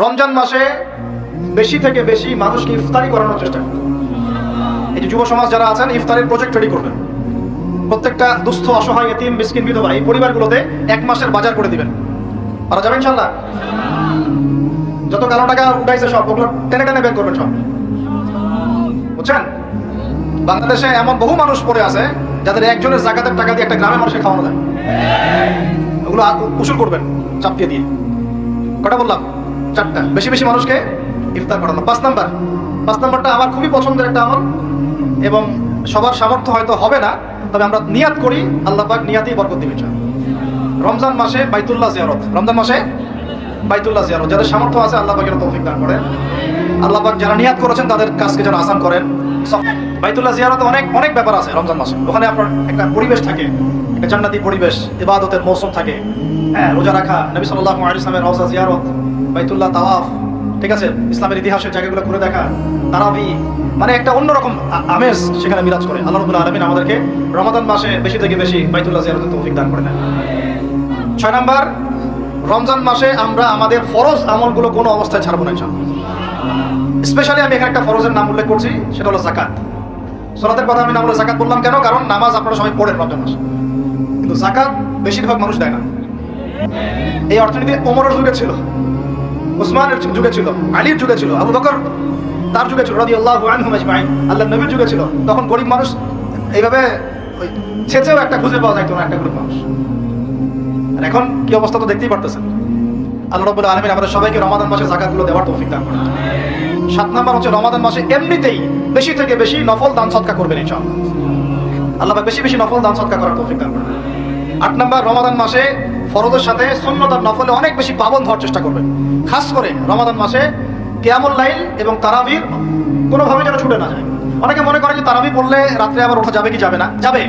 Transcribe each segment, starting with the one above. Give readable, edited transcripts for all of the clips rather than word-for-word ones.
রমজান মাসে বেশি থেকে বেশি মানুষকে ইফতারি করানোর চেষ্টা করবেন। এই যে যুব সমাজ যারা আছেন, ইফতারের প্রজেক্ট রেডি করবেন। প্রত্যেকটা দুস্থ, অসহায়, এতিম, মিসকিন, বিধবা এই পরিবারগুলোতে 1 মাসের বাজার করে দিবেন। পারা যাবে ইনশাআল্লাহ? যত কালো টাকা উঠাইছে সব ওগুলো টেনে টেনে বের করবেন সব, বুঝছেন? বাংলাদেশে এমন বহু মানুষ পড়ে আছে যাদের একজনের জাকাতের টাকা দিয়ে একটা গ্রামের মানুষকে খাওয়ানো যায়। ওগুলো উসুল করবেন চাপিয়ে দিয়ে। কটা বললাম? 4টা। বেশি বেশি মানুষকে ইফতার করানো। 5 নাম্বারটা আমার খুবই পছন্দের একটা আমল, এবং সবার সামর্থ্য হয়তো হবে না, তবে আমরা নিয়াত করি, আল্লাহ পাক নিয়াতেই বরকত দিবেন। রমজান মাসে বাইতুল্লাহ জিয়ারত। রমজান মাসে বাইতুল্লাহ জিয়ারত যাদের সামর্থ্য আছে আল্লাহ পাকের তৌফিক দান করেন। আল্লাহ পাক যারা নিয়াত করেছেন তাদের কাজকে যেন আসান করেন। বাইতুল্লাহ জিয়ারতে অনেক অনেক ব্যাপার আছে রমজান মাসে। ওখানে আপনার একটা পরিবেশ থাকে, একটা জান্নাতি পরিবেশ, ইবাদতের মৌসুম থাকে। হ্যাঁ, রোজা রাখা, নবী সাল্লাল্লাহু আলাইহি ওয়াসাল্লামের রওজা জিয়ারত, বাইতুল্লাহ তাওয়াফ, ঠিক আছে, ইসলামের ইতিহাসের জায়গাগুলো ঘুরে দেখা, তারাবি, মানে একটা অন্যরকম আমেজ সেখানে বিরাজ করে। আল্লাহ রাব্বুল আলামিন আমাদেরকে রমাদান মাসে বেশি থেকে বেশি বাইতুল্লাহ জিয়ারতের তৌফিক দান করে দেন। 6 নাম্বার, রমজান মাসে আমরা আমাদের ফরজ আমলগুলো কোনো অবস্থায় ছাড়বো না ইনশাআল্লাহ। স্পেশালি আমি এখানে একটা ফরজের নাম উল্লেখ করছি, সেটা হলো যাকাত। সালাতের কথা আমি নাম হলো যাকাত বললাম কেন? কারণ নামাজ আপনারা সবাই পড়েন রমজান মাসে, কিন্তু যাকাত বেশিরভাগ মানুষ দেয় না। এই অর্থনীতি ওমরের যুগে ছিল, উসমানের যুগে ছিল, আলীর যুগে ছিল, আবু বকর তার যুগে ছিল, রাদিয়াল্লাহু আনহুম আজমাইন, আল্লাহর নবীর যুগে ছিল। তখন গরিব মানুষ এইভাবে ছেঁচেও একটা খুঁজে পাওয়া যাইতো না, একটা গরিব মানুষ। আর এখন কি অবস্থা তো দেখতেই পারতেছেন। আল্লাহ রাব্বুল আলামিন আমাদের সবাইকে রমাদান মাসে যাকাতগুলো দেওয়ার তৌফিক দান করেন। 7 নাম্বার হচ্ছে রমাদান মাসে এমনিতেই বেশি থেকে বেশি নফল দান সদকা করবেন ইনশাআল্লাহ। আল্লাহ পাক বেশি বেশি নফল দান সদকা করার তৌফিক দান করেন। 8 নাম্বার, রমাদান মাসে ফরজের সাথে সুন্নত আর নফলে অনেক বেশি পাবন হওয়ার চেষ্টা করবেন। খাস করে রমাদান মাসে কিয়ামুল লাইল এবং তারাবির কোনোভাবে যেন ছুটে না যায়। অনেকে মনে করে যে তারাবি পড়লে রাত্রে আবার ওঠা যাবে কি যাবে না? যাবে।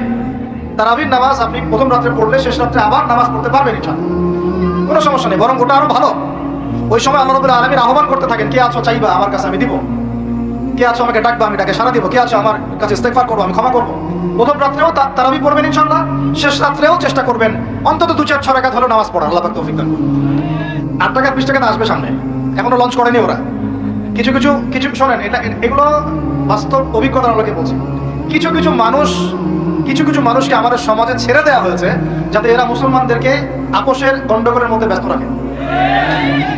তারাবির নামাজ আপনি প্রথম রাত্রে পড়লে শেষ রাত্রে আবার নামাজ পড়তে পারবেন ইনশাআল্লাহ, কোনো সমস্যা নেই, বরং ওটা আরো ভালো। ওই সময় আল্লাহ রাব্বুল আলামিন আহ্বান করতে থাকেন, কে আছো চাইবা আমার কাছে আমি দিব, কে আছো আমাকে ডাকবা আমি ডাকে সাড়া দিব, কে আছো আমার কাছে ইস্তেগফার করবো আমি ক্ষমা করবো। প্রথম রাত্রেও তারাবি পড়বেন ইনশাআল্লাহ, শেষ রাত্রেও চেষ্টা করবেন অন্তত 2-4 রাকাত হলো নামাজ পড়া। আল্লাহ পাক তৌফিক দান করুন। 8 টাকা 20 টাকা আসবে সামনে, এখনো লঞ্চ করেনি ওরা। কিছু শোনেন, এগুলো বাস্তব অভিজ্ঞতার আলোকে বলছি। কিছু কিছু মানুষকে আমাদের সমাজে ছেড়ে দেওয়া হয়েছে যাতে এরা মুসলমানদেরকে আপোষের গন্ডগোলের মধ্যে ব্যস্ত রাখে।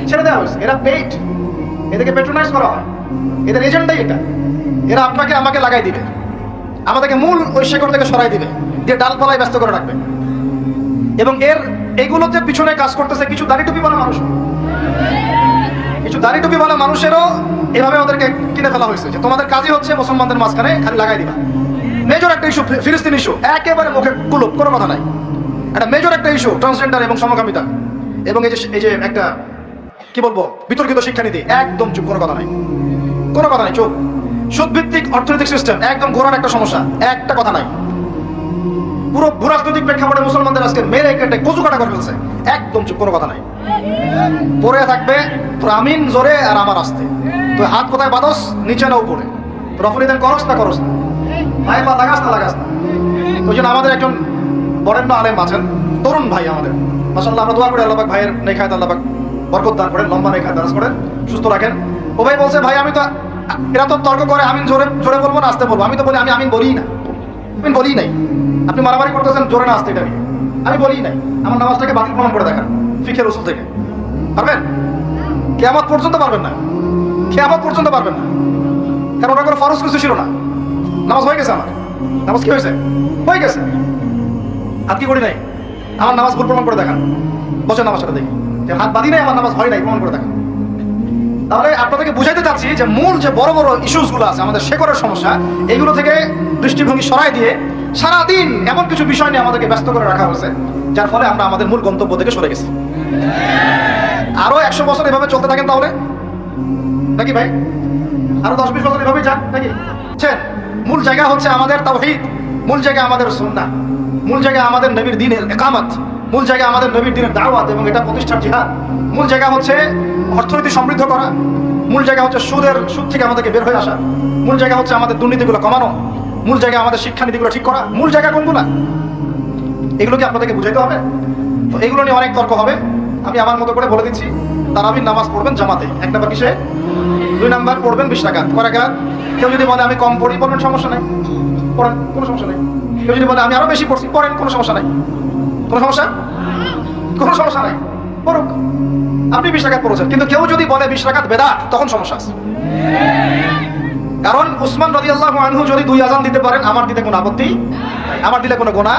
ছেড়ে দেওয়া হয়েছে, এরা পেইড, এদেরকে পেট্রোনাইজ করা হয়, এদের এজেন্ডাই এটা। এরা আপনাকে আমাকে লাগাই দিবে, আমাদেরকে মূল ওই শেকড় থেকে সরাই দিবে, দিয়ে ডালপালায় ব্যস্ত করে রাখবে। এবং এগুলোতে পিছনে কাজ করতেছে কিছু দাড়ি টুপিওয়ালা মানুষ। কিছু দাড়ি টুপিওয়ালা মানুষেরও এভাবে ওদেরকে কিনে ফেলা হয়েছে যে তোমাদের কাজই হচ্ছে মুসলমানদের মাঝখানে খালি লাগাই দিবা। মেজর একটা ইস্যু ফিলিস্তিন ইস্যু, একেবারে মুখে কুলুপ, কোনো কথা নাই। একটা মেজর একটা ইস্যু ট্রান্সজেন্ডার এবং সমকামিতা, এবং এই যে একটা কি বলবো বিতর্কিত শিক্ষানীতি, একদম চুপ, কোনো কথা নাই, কোনো কথা নাই, চুপ। সুদভিত্তিক অর্থনৈতিক সিস্টেম একদম ঘোরার একটা সমস্যা, একটা কথা নাই। পুরো ভূরাজনৈতিক প্রেক্ষাপটে মুসলমানদের আজকে মেরে কেটে কচু কাটা করে ফেলছে, একদম চুপ, কোনো কথা নাই। পরে থাকবে আমিন জোরে আর আমার আসতে, তো হাত কোথায় বাদস, নিচে না উপরে, রফলিদান করস না ভাই, বা লাগাস না। ওই জন্য আমাদের একজন বরেণ্য আলেম আছেন, তরুণ ভাই আমাদের, মাশাআল্লাহ, আমরা দোয়া করি আল্লাহ পাক ভাইয়ের নেখায়াত আল্লাহ পাক বরকত দান করেন, লম্বা নেখায়াত দান করেন, সুস্থ রাখেন। ও ভাই বলছে, ভাই আমি তো, এরা তো তর্ক করে আমিন জোরে বলবো না আসতে বলবো। আমি তো বলি আমি আমিন বলি না, আমিন বলি নাই। আপনি মারামারি করতেছেন জোরে না আসতে, এটা নিয়ে আমি বলি নাই। আমার নামাজটাকে বাতিল প্রমাণ করে দেখান ফিকহের উসুল থেকে। পারবেন? কিয়ামত পর্যন্ত পারবেন না, কিয়ামত পর্যন্ত পারবেন না, কারণ ওটা কোনো ফরজ কিছু ছিল না। নামাজ হয়ে গেছে, আমার নামাজ কি হয়েছে, হয়ে গেছে, হাত কি করি নাই, আমার নামাজ ভুল প্রমাণ করে দেখান। বসে নামাজ সাথে দেখি যে হাত বাঁধি নাই, আমার নামাজ হয় নাই, প্রমাণ করে দেখান। তাহলে আপনাদেরকে বুঝাইতে চাচ্ছি যে মূল যে বড় বড় ইস্যুসগুলো আছে আমাদের শেকড়ের সমস্যা, এইগুলো থেকে দৃষ্টিভঙ্গি সরাই দিয়ে সারাদিন এমন কিছু বিষয় নিয়ে আমাদেরকে ব্যস্ত করে রাখা হয়েছে, যার ফলে আমরা আমাদের মূল গন্তব্য থেকে সরে গেছি। আরো 100 বছর এভাবে চলতে থাকেন তাহলে নাকি ভাই? আরো 10-20 বছর এভাবেই যান নাকি? মূল জায়গা হচ্ছে আমাদের তাওহীদ, মূল জায়গা আমাদের সুন্নাহ, মূল জায়গা আমাদের নবীর দ্বীনের ইকামত, মূল জায়গা আমাদের নবীর দ্বীনের দাওয়াত এবং এটা প্রতিষ্ঠার জিহাদ, মূল জায়গা হচ্ছে অর্থনীতি সমৃদ্ধ করা, মূল জায়গা হচ্ছে সুদ থেকে আমাদেরকে বের হয়ে আসা, মূল জায়গা হচ্ছে আমাদের দুর্নীতিগুলো কমানো, মূল জায়গা আমাদের শিক্ষানীতিগুলো ঠিক করা। মূল জায়গা কোনগুলা, এগুলো কি আপনাদেরকে বুঝাইতে হবে? তো এগুলো নিয়ে অনেক তর্ক হবে, আমি আমার মতো করে বলে দিচ্ছি, তারাবির নামাজ পড়বেন জামাতে। 1 নাম্বার কিসে? 2 নাম্বার পড়বেন 20 রাকাত। কয় রাকাত? কেউ যদি বলে আমি কম পড়ি, পড়বেন, সমস্যা নাই, পড়েন, কোনো সমস্যা নাই। কেউ যদি বলে আমি আরো বেশি পড়ছি, পড়েন, কোনো সমস্যা নাই। কোনো সমস্যা? কোনো সমস্যা নাই, পড়ুক। আপনি 20 রাকাত পড়েছেন, কিন্তু কেউ যদি বলে 20 রাকাত বেদাত, তখন সমস্যা আছে। কারণ উসমান রাদিয়াল্লাহু আনহু যদি 2 আযান দিতে পারেন, আমার দিতে কোনো আপত্তি নাই, আমার দিলে কোনো গুনাহ,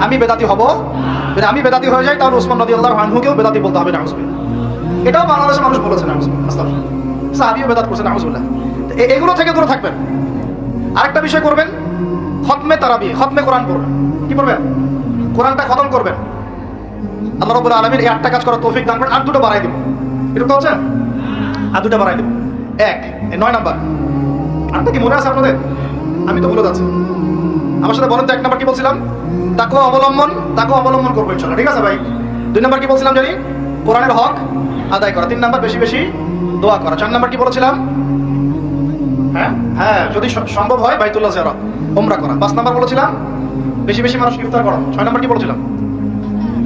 আমি বেদাতি হব। যদি আমি বেদাতি হয়ে যাই, তাহলে উসমান রাদিয়াল্লাহু আনহুকেও বেদাতি বলতে হবে, নাউযুবিল্লাহ। এটাও বাংলাদেশের মানুষ বলেছে, নাউযুবিল্লাহ, আস্তাগফিরুল্লাহ, সাহাবীও বেদাত করছেন, নাউযুবিল্লাহ। এগুলো থেকে দূরে থাকবেন। আরেকটা বিষয় করবেন, খতমে তারাবি, খতমে কোরআন পড়বেন। কি করবেন? কোরআনটা খতম করবেন। আল্লাহ রাব্বুল আলামিন এই 8টা কাজ করার তৌফিক দান করেন। আর 2টা বাড়াই দেব, এটা তো হচ্ছে, আর 2টা বাড়াই দেব। 9 নাম্বার। আরটা কি মনে আছে আপনাদের? আমি তো ভুলে যাচ্ছি। আমার সাথে বলেন তো, 1 নাম্বার কি বলছিলাম? তাকওয়া অবলম্বন করবো ইনশাআল্লাহ, ঠিক আছে ভাই? 2 নাম্বার কি বলছিলাম জানি? কোরআনের হক আদায় করা। 3 নাম্বার বেশি বেশি দোয়া করা। 4 নাম্বার কি বলেছিলাম? হ্যাঁ, যদি সম্ভব হয় বাইতুল্লাহ জিয়ারত, উমরা করা। 5 নাম্বার বলেছিলাম বেশি বেশি মানুষকে ইফতার করা। 6 নাম্বার কি বলেছিলাম?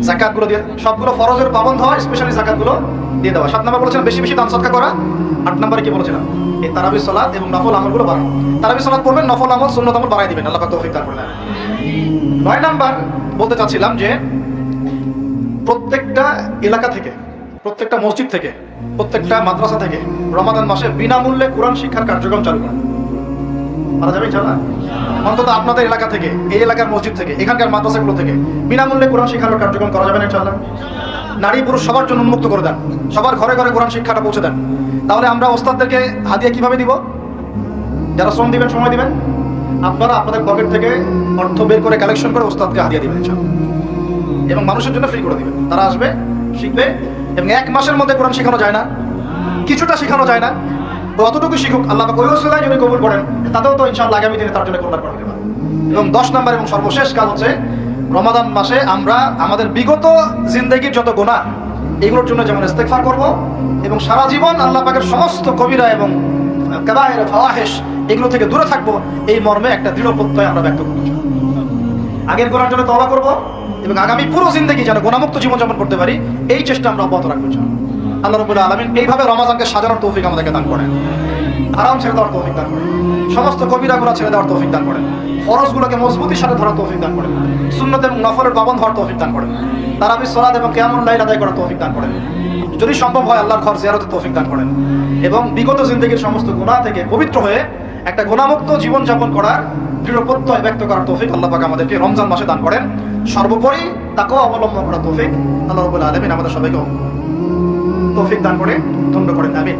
যাকাতগুলো দিয়ে, সবগুলো ফরজের পাবন্ধ হয়, স্পেশালি যাকাতগুলো দিয়ে দেওয়া। 7 নাম্বার বলেছিলাম বেশি বেশি দান সদকা করা। 8 নাম্বারে কি বলেছিলাম? এই তারাবির সালাত এবং নফল আমলগুলো বাড়ানো। তারাবির সালাত পড়বেন, নফল আমল, সুন্নাত আমল বাড়াই দিবেন, আল্লাহ পাক তৌফিক দান করবেন। 9 নাম্বার বলতে চাচ্ছিলাম যে প্রত্যেকটা এলাকা থেকে, প্রত্যেকটা মসজিদ থেকে, প্রত্যেকটা মাদ্রাসা থেকে রমাদান মাসে বিনামূল্যে কোরআন শিক্ষার কার্যক্রম চালু করা। মানা যাবে ইনশাআল্লাহ? অন্তত আপনাদের এলাকা থেকে, এই এলাকার মসজিদ থেকে, এখানকার মাদ্রাসাগুলো থেকে বিনামূল্যে কোরআন শিক্ষার কার্যক্রম করা যাবে না ইনশাআল্লাহ? নারী পুরুষ সবার জন্য উন্মুক্ত করে দেন, সবার ঘরে ঘরে কোরআন শিক্ষাটা পৌঁছে দেন। তাহলে আমরা ওস্তাদদেরকে হাদিয়া কিভাবে দিব? যারা শ্রম দিবেন, সময় দিবেন, আপনারা আপনাদের পকেট থেকে অর্থ বের করে কালেকশন করে ওস্তাদকে হাদিয়া দিবেন ইনশাআল্লাহ, এবং মানুষের জন্য ফ্রি করে দিবেন। তারা আসবে, শিখবে, এবং 1 মাসের মধ্যে কোরআন শেখানো যায় না, কিছুটা শেখানো যায় না, অতটুকু শিখুক, আল্লাহ পাক ওই ওসিলায় যদি কবুল করেন, তাতেও তো ইনশাআল্লাহ আগামী দিনে তার জন্য কল্যাণ করে দেবেন। এবং 10 নাম্বার এবং সর্বশেষ কাজ হচ্ছে, রমাদান মাসে আমরা আমাদের বিগত জিন্দেগির যত গুনাহ, এগুলোর জন্য যেমন ইস্তেগফার করব, এবং সারা জীবন আল্লাহ পাকের সমস্ত কবিরা এবং কাবায়ের ফাওয়াহিশ এগুলো থেকে দূরে থাকবো, এই মর্মে একটা দৃঢ় প্রত্যয় আমরা ব্যক্ত করব। আগের গুনার জন্য তওবা করব, এবং আগামী পুরো জিন্দেগি যেন গুনাহমুক্ত জীবনযাপন করতে পারি, এই চেষ্টা আমরা অব্যাহত রাখবো ইনশাআল্লাহ। আল্লাহ রাব্বুল আলামিন এইভাবে রমাদানকে সাজানোর তৌফিক আমাদেরকে দান করেন, হারাম ছেড়ে দেওয়ার তৌফিক দান করেন, সমস্ত কবিরা গুনাহ ছেড়ে দেওয়ার তৌফিক দান করেন, ফরজগুলোকে মজবুতির সাথে ধরার তৌফিক দান করেন, সুন্নাত এবং নফলের পাবন্ধ হওয়ার তৌফিক দান করেন, তারাবির সালাত এবং কিয়ামুল লাইল আদায় করার তৌফিক দান করেন, যদি সম্ভব হয় আল্লাহর ঘর জিয়ারতের তৌফিক দান করেন, এবং বিগত জিন্দেগির সমস্ত গুনাহ থেকে পবিত্র হয়ে একটা গুনাহমুক্ত জীবনযাপন করার দৃঢ় প্রত্যয় ব্যক্ত করার তৌফিক আল্লাহ পাক আমাদেরকে রমজান মাসে দান করেন। সর্বোপরি তাকওয়া অবলম্বন করার তৌফিক আল্লাহ রাব্বুল আলামিন আমাদের সবাইকে তৌফিক দান করে ধন্য করেন। আমিন।